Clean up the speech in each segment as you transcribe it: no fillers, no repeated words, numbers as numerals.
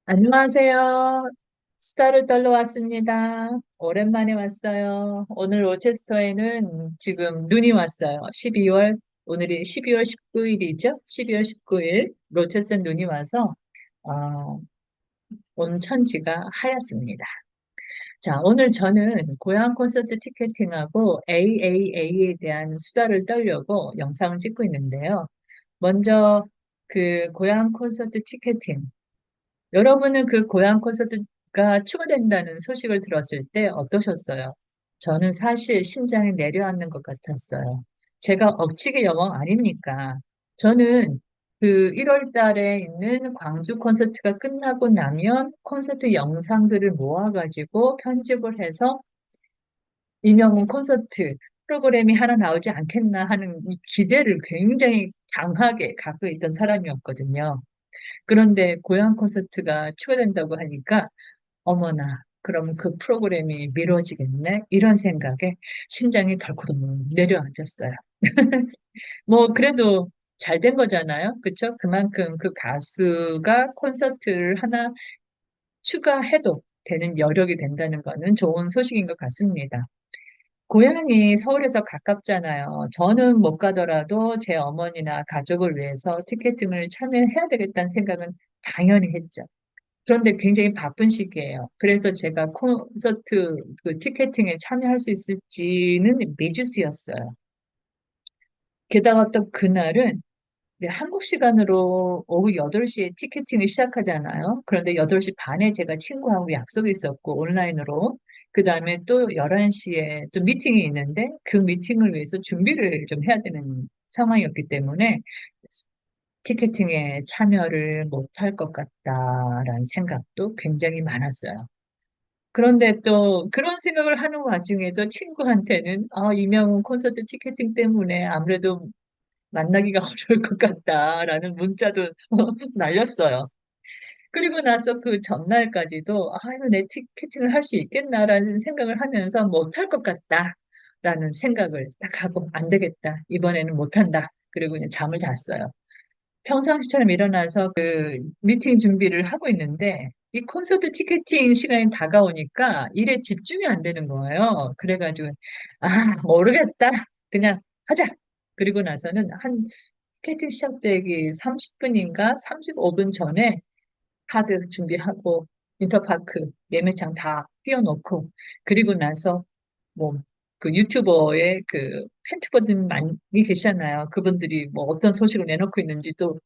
안녕하세요. 수다를 떨러 왔습니다. 오랜만에 왔어요. 오늘 로체스터에는 지금 눈이 왔어요. 오늘이 12월 19일이죠? 12월 19일 로체스터 눈이 와서 어, 온 천지가 하얗습니다. 자, 오늘 저는 고향 콘서트 티켓팅하고 AAA에 대한 수다를 떨려고 영상을 찍고 있는데요. 먼저 그 고향 콘서트 티켓팅 여러분은 그 고향 콘서트가 추가된다는 소식을 들었을 때 어떠셨어요? 저는 사실 심장이 내려앉는 것 같았어요. 제가 억지게 여왕 아닙니까? 저는 그 1월 달에 있는 광주 콘서트가 끝나고 나면 콘서트 영상들을 모아가지고 편집을 해서 이명훈 콘서트 프로그램이 하나 나오지 않겠나 하는 이 기대를 굉장히 강하게 갖고 있던 사람이었거든요. 그런데 고향 콘서트가 추가된다고 하니까 어머나, 그럼 그 프로그램이 미뤄지겠네? 이런 생각에 심장이 덜커덩 내려앉았어요. 뭐 그래도 잘 된 거잖아요. 그쵸? 그만큼 그 가수가 콘서트를 하나 추가해도 되는 여력이 된다는 거는 좋은 소식인 것 같습니다. 고향이 서울에서 가깝잖아요. 저는 못 가더라도 제 어머니나 가족을 위해서 티켓팅을 참여해야 되겠다는 생각은 당연히 했죠. 그런데 굉장히 바쁜 시기예요. 그래서 제가 콘서트 그 티켓팅에 참여할 수 있을지는 미지수였어요. 게다가 또 그날은 이제 한국 시간으로 오후 8시에 티켓팅을 시작하잖아요. 그런데 8시 반에 제가 친구하고 약속이 있었고 온라인으로 그 다음에 또 11시에 또 미팅이 있는데 그 미팅을 위해서 준비를 좀 해야 되는 상황이었기 때문에 티켓팅에 참여를 못할 것 같다라는 생각도 굉장히 많았어요. 그런데 또 그런 생각을 하는 와중에도 친구한테는 이명훈 콘서트 티켓팅 때문에 아무래도 만나기가 어려울 것 같다라는 문자도 날렸어요. 그리고 나서 그 전날까지도 이거 내 티켓팅을 할 수 있겠나라는 생각을 하면서 못할 것 같다라는 생각을 딱 하고 안 되겠다. 이번에는 못한다. 그리고 그냥 잠을 잤어요. 평상시처럼 일어나서 그 미팅 준비를 하고 있는데 이 콘서트 티켓팅 시간이 다가오니까 일에 집중이 안 되는 거예요. 그래가지고 모르겠다. 그냥 하자. 그리고 나서는 한 티켓팅 시작되기 30분인가 35분 전에 카드 준비하고 인터파크 예매창 다 띄워놓고 그리고 나서 뭐 그 유튜버의 그 팬투버들 많이 계시잖아요. 그분들이 뭐 어떤 소식을 내놓고 있는지 또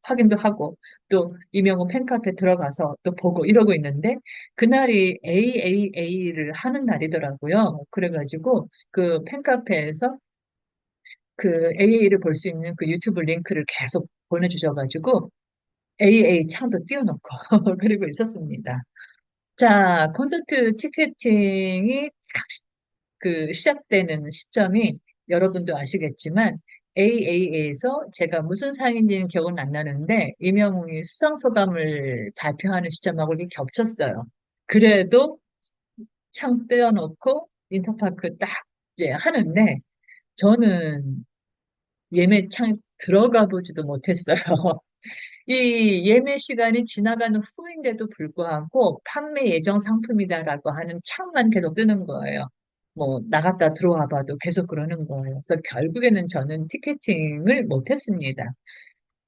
확인도 하고 또 이명호 팬카페 들어가서 또 보고 이러고 있는데 그날이 AAA를 하는 날이더라고요. 그래가지고 그 팬카페에서 그 AA를 볼 수 있는 그 유튜브 링크를 계속 보내주셔가지고 AA 창도 띄워놓고 그리고 있었습니다. 자, 콘서트 티켓팅이 딱 그 시작되는 시점이 여러분도 아시겠지만 AA에서 제가 무슨 상인지는 기억은 안 나는데 임영웅이 수상소감을 발표하는 시점하고 이게 겹쳤어요. 그래도 창 떼어놓고 인터파크 딱 이제 하는데 저는 예매창 들어가 보지도 못했어요. 이 예매 시간이 지나가는 후인데도 불구하고 판매 예정 상품이다라고 하는 창만 계속 뜨는 거예요. 뭐 나갔다 들어와 봐도 계속 그러는 거예요. 그래서 결국에는 저는 티켓팅을 못했습니다.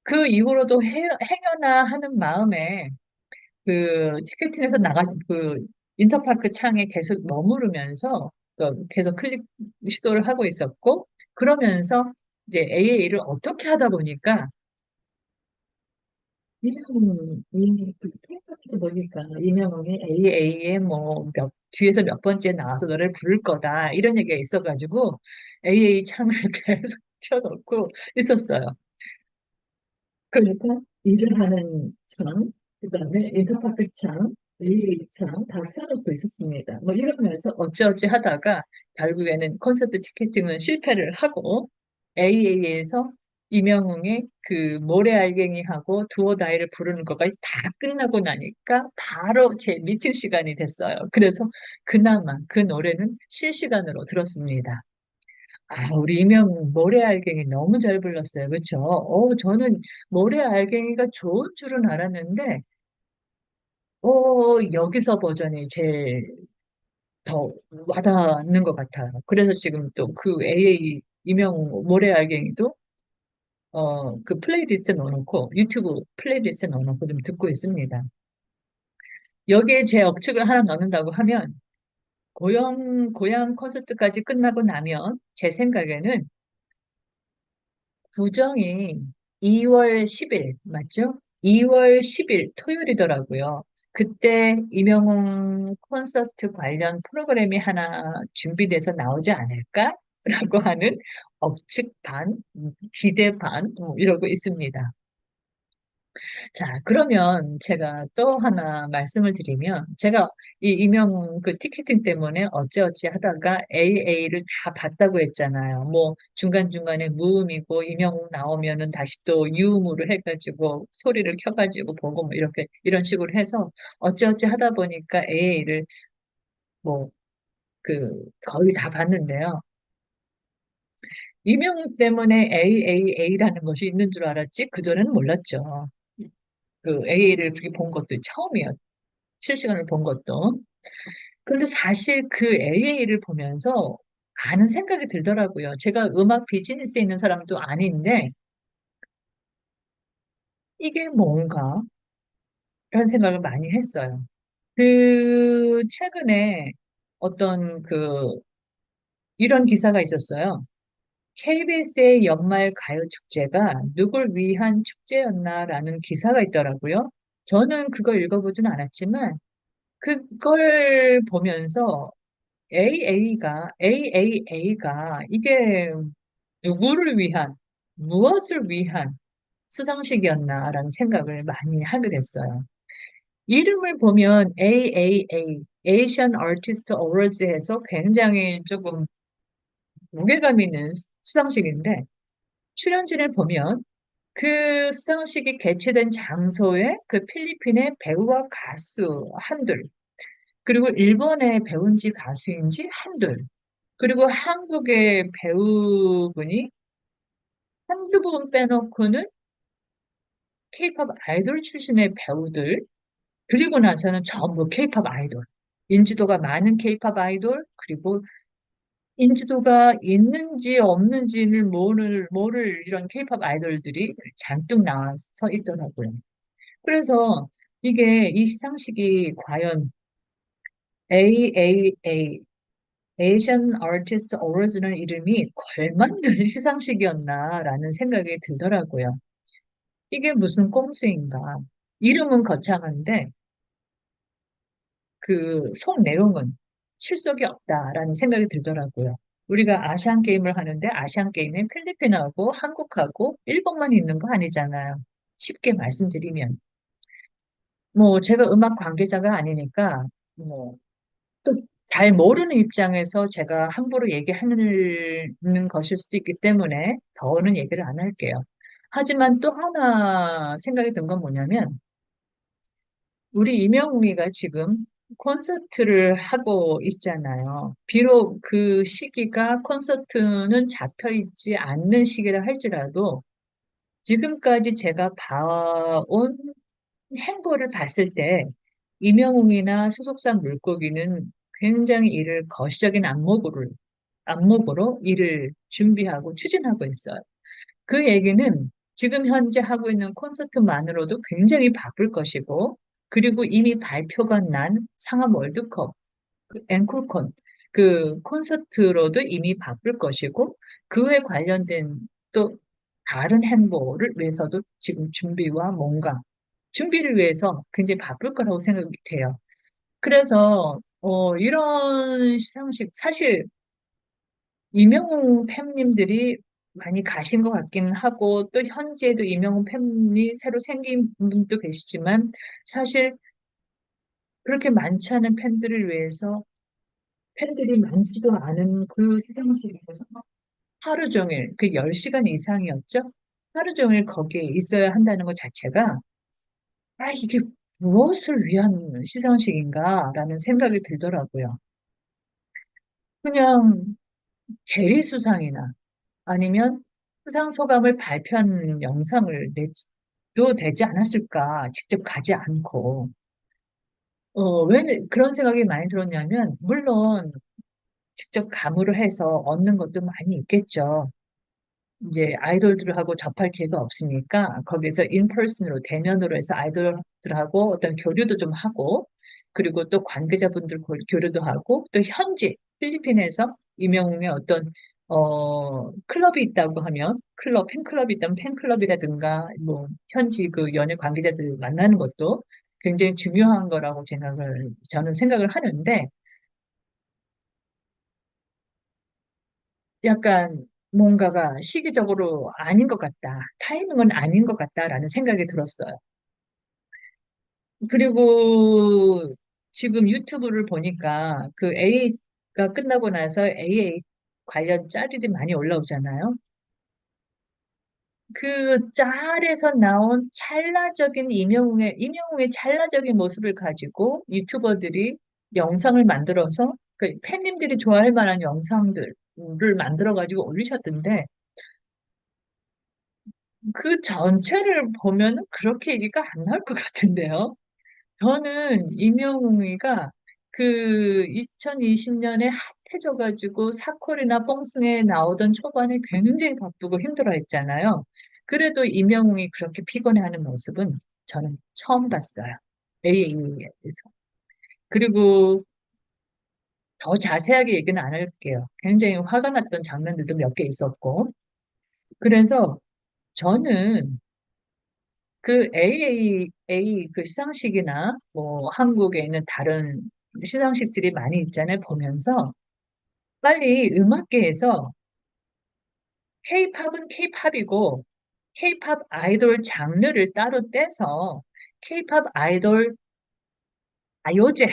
그 이후로도 행여나 하는 마음에 그 티켓팅에서 그 인터파크 창에 계속 머무르면서 계속 클릭 시도를 하고 있었고 그러면서 이제 AA를 어떻게 하다 보니까 이명웅이 그 페이퍼에서 보니까 이명웅이 AA에 뭐 뒤에서 몇 번째 나와서 노래를 부를 거다 이런 얘기가 있어가지고 AA 창을 계속 켜놓고 있었어요. 그러니까 일을 하는 창, 그다음에 인터파크 창, AA 창 다 켜놓고 있었습니다. 뭐 이러면서 어찌어찌 하다가 결국에는 콘서트 티켓팅은 실패를 하고 AA에서 이명웅의 그 모래알갱이하고 두오다이를 부르는 거가 다 끝나고 나니까 바로 제 미팅 시간이 됐어요. 그래서 그나마 그 노래는 실시간으로 들었습니다. 우리 이명 모래알갱이 너무 잘 불렀어요. 그쵸? 저는 모래알갱이가 좋은 줄은 알았는데 여기서 버전이 제일 더 와닿는 것 같아요. 그래서 지금 또 그 AA 이명 모래알갱이도 그 플레이리스트에 넣어놓고 유튜브 플레이리스트에 넣어놓고 좀 듣고 있습니다. 여기에 제 억측을 하나 넣는다고 하면 고향 콘서트까지 끝나고 나면 제 생각에는 구정이 2월 10일 맞죠? 2월 10일 토요일이더라고요. 그때 임영웅 콘서트 관련 프로그램이 하나 준비돼서 나오지 않을까? 라고 하는 억측 반, 기대 반, 이러고 있습니다. 자, 그러면 제가 또 하나 말씀을 드리면, 제가 이 임영 그 티켓팅 때문에 어찌어찌 하다가 AA를 다 봤다고 했잖아요. 뭐, 중간중간에 무음이고, 임영웅 나오면은 다시 또 유음으로 해가지고, 소리를 켜가지고 보고, 뭐, 이렇게, 이런 식으로 해서, 어찌어찌 하다 보니까 AA를 뭐, 거의 다 봤는데요. 임영웅 때문에 AAA라는 것이 있는 줄 알았지, 그전에는 몰랐죠. 그 AA를 그렇게 본 것도 처음이었죠. 실시간을 본 것도. 그런데 사실 그 AA를 보면서 많은 생각이 들더라고요. 제가 음악 비즈니스에 있는 사람도 아닌데 이게 뭔가? 라는 생각을 많이 했어요. 최근에 어떤 이런 기사가 있었어요. KBS의 연말 가요 축제가 누굴 위한 축제였나라는 기사가 있더라고요. 저는 그걸 읽어보진 않았지만 그걸 보면서 AAA가 이게 누구를 위한, 무엇을 위한 수상식이었나라는 생각을 많이 하게 됐어요. 이름을 보면 AAA, Asian Artist Awards 해서 굉장히 조금 무게감 있는 수상식인데, 출연진을 보면 그 수상식이 개최된 장소에 그 필리핀의 배우와 가수 한둘, 그리고 일본의 배우인지 가수인지 한둘, 그리고 한국의 배우분이 한두 분 빼놓고는 케이팝 아이돌 출신의 배우들, 그리고 나서는 전부 케이팝 아이돌. 인지도가 많은 케이팝 아이돌, 그리고 인지도가 있는지 없는지를 모를 이런 케이팝 아이돌들이 잔뜩 나와서 있더라고요. 그래서 이 시상식이 과연 AAA, Asian Artist Awards라는 이름이 걸맞는 시상식이었나라는 생각이 들더라고요. 이게 무슨 꼼수인가? 이름은 거창한데 그 속 내용은 실속이 없다라는 생각이 들더라고요. 우리가 아시안 게임을 하는데 아시안 게임에 필리핀하고 한국하고 일본만 있는 거 아니잖아요. 쉽게 말씀드리면. 뭐 제가 음악 관계자가 아니니까 뭐 또 잘 모르는 입장에서 제가 함부로 얘기하는 것일 수도 있기 때문에 더는 얘기를 안 할게요. 하지만 또 하나 생각이 든 건 뭐냐면 우리 임영웅이가 지금 콘서트를 하고 있잖아요. 비록 그 시기가 콘서트는 잡혀 있지 않는 시기라 할지라도 지금까지 제가 봐온 행보를 봤을 때 임영웅이나 소속사 물고기는 굉장히 이를 거시적인 안목으로 일을 준비하고 추진하고 있어요. 그 얘기는 지금 현재 하고 있는 콘서트만으로도 굉장히 바쁠 것이고, 그리고 이미 발표가 난 상암 월드컵, 앵콜콘, 그 콘서트로도 이미 바쁠 것이고, 그에 관련된 또 다른 행보를 위해서도 지금 준비를 위해서 굉장히 바쁠 거라고 생각이 돼요. 그래서, 이런 시상식, 사실 이명웅 팬님들이 많이 가신 것 같기는 하고, 또 현지에도 이명웅 팬이 새로 생긴 분도 계시지만, 사실 그렇게 많지 않은 팬들을 위해서 팬들이 많지도 않은 그 시상식에서 하루 종일, 그 10시간 이상이었죠? 하루 종일 거기에 있어야 한다는 것 자체가, 이게 무엇을 위한 시상식인가라는 생각이 들더라고요. 그냥 계리수상이나 아니면 수상 소감을 발표하는 영상을 내도 되지 않았을까? 직접 가지 않고. 왜 그런 생각이 많이 들었냐면, 물론 직접 감으로 해서 얻는 것도 많이 있겠죠. 이제 아이돌들하고 접할 기회가 없으니까 거기서 인퍼슨으로 대면으로 해서 아이돌들하고 어떤 교류도 좀 하고 그리고 또 관계자분들 교류도 하고 또 현지 필리핀에서 임영웅의 어떤 클럽이 있다고 하면 팬클럽이 있다면 팬클럽이라든가 뭐 현지 그 연예 관계자들 만나는 것도 굉장히 중요한 거라고 저는 생각을 하는데 약간 뭔가가 시기적으로 아닌 것 같다. 타이밍은 아닌 것 같다라는 생각이 들었어요. 그리고 지금 유튜브를 보니까 그 A가 끝나고 나서 AA 관련 짤들이 많이 올라오잖아요. 그 짤에서 나온 임영웅의 찰나적인 모습을 가지고 유튜버들이 영상을 만들어서 그 팬님들이 좋아할 만한 영상들을 만들어 가지고 올리셨던데 그 전체를 보면은 그렇게 얘기가 안 나올 것 같은데요. 저는 임영웅이가 그 2020년에 핫해져가지고 사콜이나 뽕숭에 나오던 초반에 굉장히 바쁘고 힘들어 했잖아요. 그래도 임영웅이 그렇게 피곤해하는 모습은 저는 처음 봤어요. AA에서. 그리고 더 자세하게 얘기는 안 할게요. 굉장히 화가 났던 장면들도 몇 개 있었고. 그래서 저는 그 AA 그 시상식이나 뭐 한국에 있는 다른 시상식들이 많이 있잖아요. 보면서 빨리 음악계에서 K-팝은 K-팝이고 K-팝 아이돌 장르를 따로 떼서 K-팝 아이돌 가요제,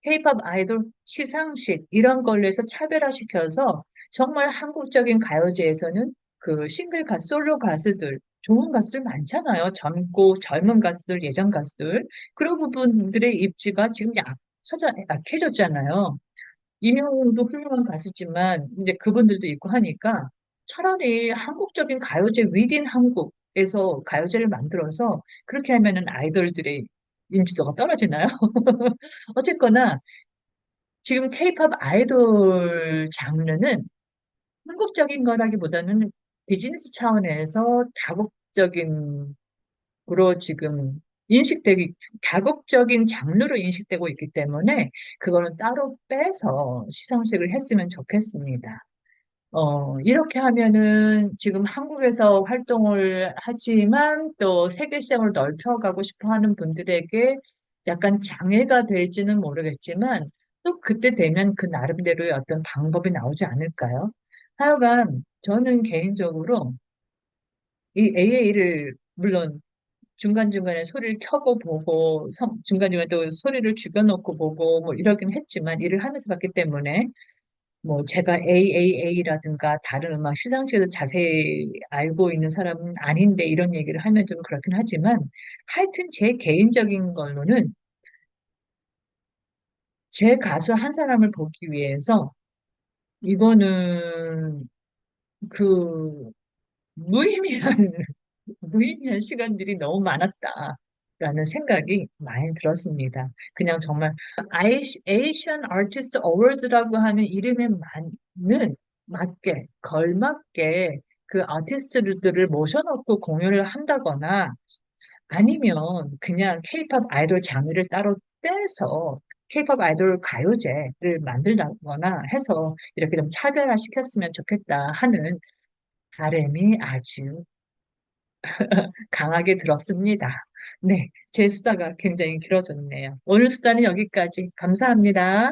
K-팝 아이돌 시상식 이런 걸로 해서 차별화시켜서 정말 한국적인 가요제에서는 그 싱글 가수, 솔로 가수들, 좋은 가수들 많잖아요. 젊고 젊은 가수들, 예전 가수들. 그런 부분들의 입지가 지금 약해졌잖아요. 이명웅도 훌륭한 가수지만 이제 그분들도 있고 하니까 차라리 한국적인 가요제 위딘 한국에서 가요제를 만들어서 그렇게 하면은 아이돌들의 인지도가 떨어지나요? 어쨌거나 지금 케이팝 아이돌 장르는 한국적인 거라기보다는 비즈니스 차원에서 다국적인 으로 지금 인식되기, 다국적인 장르로 인식되고 있기 때문에 그거는 따로 빼서 시상식을 했으면 좋겠습니다. 이렇게 하면은 지금 한국에서 활동을 하지만 또 세계 시장을 넓혀가고 싶어 하는 분들에게 약간 장애가 될지는 모르겠지만 또 그때 되면 그 나름대로의 어떤 방법이 나오지 않을까요? 하여간 저는 개인적으로 이 AA를 물론 중간중간에 소리를 켜고 보고, 중간중간에 또 소리를 죽여놓고 보고, 뭐 이러긴 했지만, 일을 하면서 봤기 때문에, 뭐 제가 AAA라든가 다른 음악 시상식에서 자세히 알고 있는 사람은 아닌데 이런 얘기를 하면 좀 그렇긴 하지만, 하여튼 제 개인적인 걸로는 제 가수 한 사람을 보기 위해서, 이거는 그 무의미한 무의미한 시간들이 너무 많았다라는 생각이 많이 들었습니다. 그냥 정말 에이션 아티스트 어워즈라고 하는 이름에 걸맞게 그 아티스트들을 모셔놓고 공연을 한다거나 아니면 그냥 케이팝 아이돌 장르를 따로 떼서 케이팝 아이돌 가요제를 만들거나 해서 이렇게 좀 차별화시켰으면 좋겠다 하는 바람이 아주 강하게 들었습니다. 네, 제 수다가 굉장히 길어졌네요. 오늘 수다는 여기까지. 감사합니다.